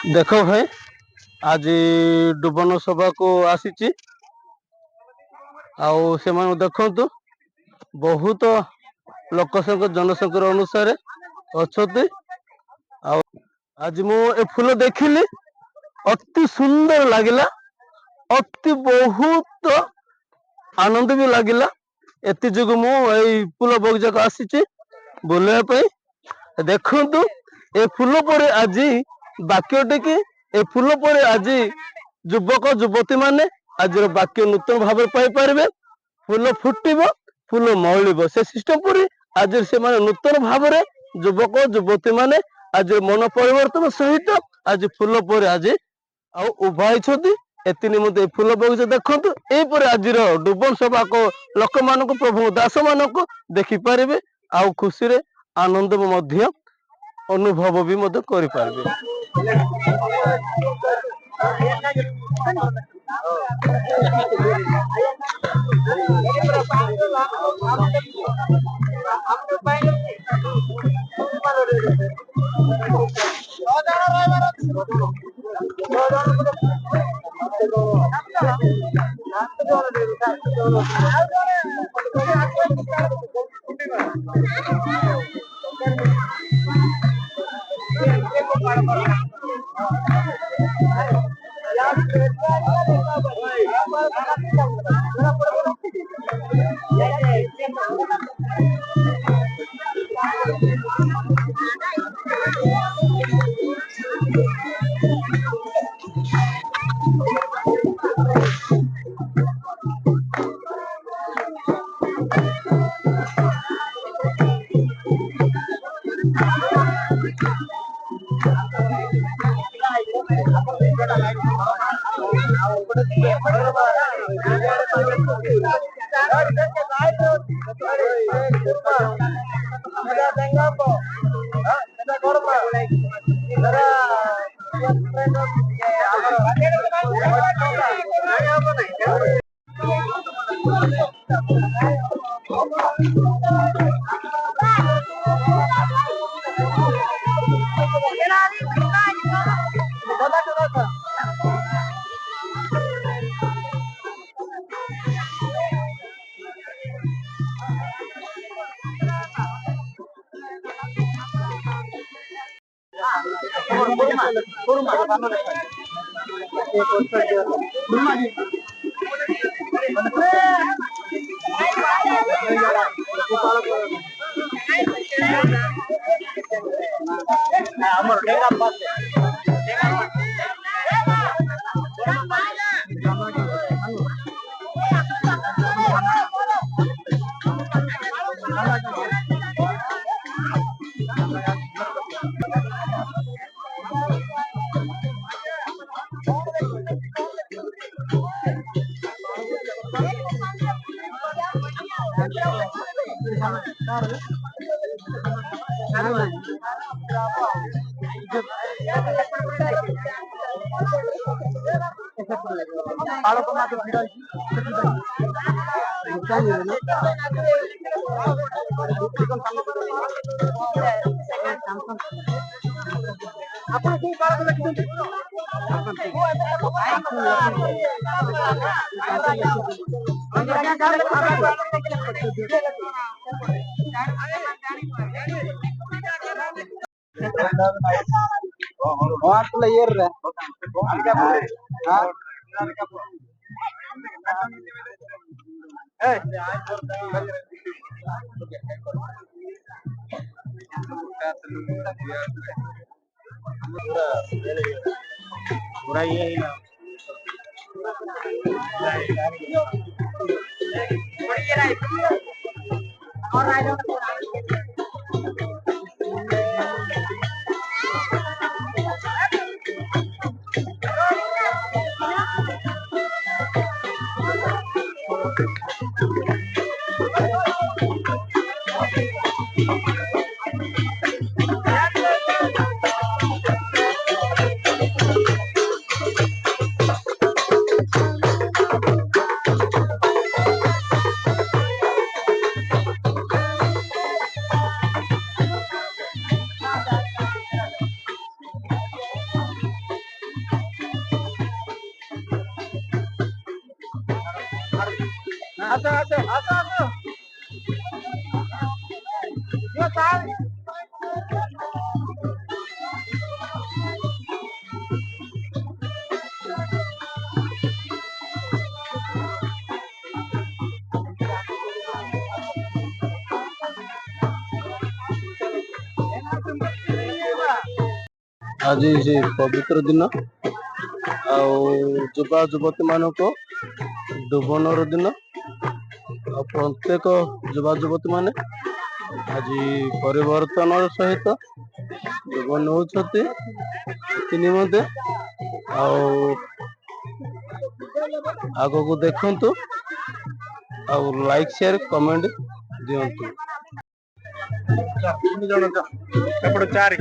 देख भाई आज डुबन सभा को आसी देखु बहुत लोक जनसंख्या अनुसार अच्छा आज मु फूल देखिली अति सुंदर लगिला अति बहुत आनंद भी लगिला एति जो मु फूल बगीचा को आसी बुलाई देखु ए फूल पर आज वाक्यटे कि ए फूल पर आज युवक युवती माने आज वाक्य नूतन भाव पाइपर फूल फुटब फूल मौलिब से सिस्टम पर आज से नूतन भाव युवक युवती माने आज मन परिवर्तन सहित आज फूल पर आज उभाई एति निमंते फूल बगीचा देखु यहीपर आज डुबन सभा को लोक मान प्रभु दास मान देखिपारे आउ खुशी आनंद अनुभव भी करें। ଆଜି ସେ ପବିତ୍ର ଦିନ ଆଉ ଯୁବା ଯୁବତୀ ମାନଙ୍କ ଦୁବନର ଦିନ ଆଉ ପ୍ରତ୍ୟେକ ଯୁବା ଯୁବତୀ ମାନେ ଆଜି ପରିବର୍ତ୍ତନର ସହିତ ଜୀବନ ହଉଛନ୍ତି ଏଥି ନିମନ୍ତେ ଆଉ ଆଗକୁ ଦେଖନ୍ତୁ ଆଉ ଲାଇକ୍ ସେୟାର କମେଣ୍ଟ ଦିଅନ୍ତୁ। 3 ଜଣ ଏପଟେ 4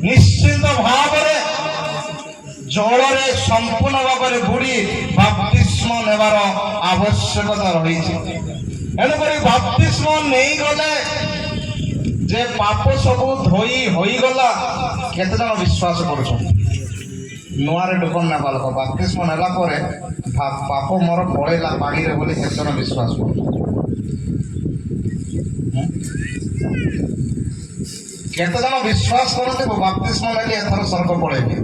ନିଶ୍ଚିତ ଭାବରେ ଜଳରେ ସମ୍ପୂର୍ଣ୍ଣ ଭାବରେ ବୁଡ଼ି ବାପ୍ତିସ୍ମ ନେବାର ଆବଶ୍ୟକତା ରହିଛି। ଏଣୁକରି ବାପ୍ତିସ୍ମ ନେଇଗଲେ ଯେ ପାପ ସବୁ ଧୋଇ ହୋଇଗଲା। କେତେ ଜଣ ବିଶ୍ୱାସ କରୁଛନ୍ତି? ନୂଆରେ ଡୁବନ ନେବା ଲୋକ ବାପ୍ତିସ୍ମ ନେଲା ପରେ ପାପ ମୋର ପଳେଇଲା ପାଣିରେ ବୋଲି କେତେ ଜଣ ବିଶ୍ୱାସ କରୁଛନ୍ତି? କେତେ ଜଣ ବିଶ୍ୱାସ କରନ୍ତି ବାପ୍ତିସ୍ମ ନେଲି ଏଥର ସ୍ୱର୍ଗ ପଳେଇବି?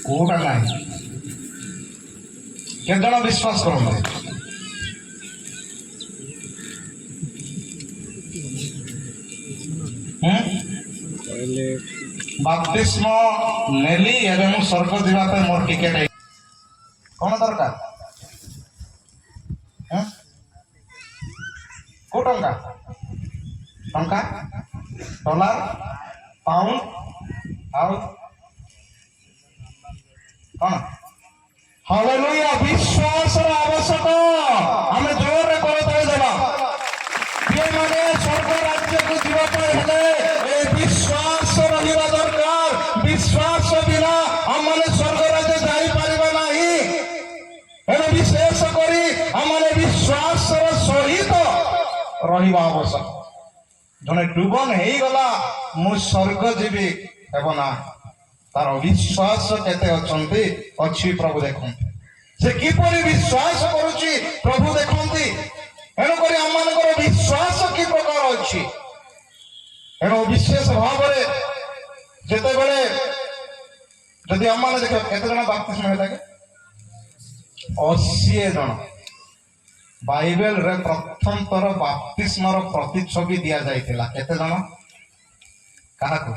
କୋଉଟା ନାହିଁ? କେତେ ଜଣ ବିଶ୍ୱାସ କରନ୍ତି? ବାପ୍ତିସ୍ମ ନେଲି ଏବେ ମୁଁ ସ୍ୱର୍ଗ ଯିବା ପାଇଁ ମୋର ଟିକେଟ କଣ ଦରକାର? କୋଉ ଟଙ୍କା? ଟଙ୍କା, ଡଲାର, ପାଉଣ୍ଡ ଆଉ କଣ? ହାଲେଲୁୟା! ବିଶ୍ୱାସର ଆବଶ୍ୟକ। ଆମେ ଜୋରରେ କରତାଳି ଦେବା। ଯେଉଁମାନେ ସ୍ୱର୍ଗ ରାଜ୍ୟକୁ ଯିବା ପାଇଁ ହେଲେ ଏ ବିଶ୍ୱାସ ରହିବା ଦରକାର। ବିଶ୍ୱାସ ବିନା ଆମମାନେ ସ୍ୱର୍ଗ ରାଜ୍ୟ ଯାଇପାରିବା ନାହିଁ। ଏଣୁ ବିଶେଷ କରି ଆମମାନେ ବିଶ୍ୱାସର ସହିତ ରହିବା ଆବଶ୍ୟକ। ଜଣେ ଡୁବନ ହେଇଗଲା ମୁଁ ସ୍ୱର୍ଗ ଯିବି ହେବ ନା। ତାର ବିଶ୍ୱାସ କେତେ ଅଛି ପ୍ରଭୁ ଦେଖନ୍ତି। ସେ କିପରି ବିଶ୍ୱାସ କରୁଛି ପ୍ରଭୁ ଦେଖନ୍ତି। ଏଣୁକରି ଆମମାନଙ୍କର ବିଶ୍ୱାସ କି ପ୍ରକାର ଅଛି। ଏଣୁ ବିଶେଷ ଭାବରେ ଯେତେବେଳେ ଯଦି ଆମମାନେ ଦେଖିବା କେତେ ଜଣ ବାପ୍ତିସ୍ମ ହେଲା କି? 80 ଜଣ। ବାଇବେଲରେ ପ୍ରଥମ ଥର ବାପ୍ତିସ୍ମର ପ୍ରତିଛବି ଦିଆଯାଇଥିଲା। କେତେ ଜଣ? କାହାକୁ?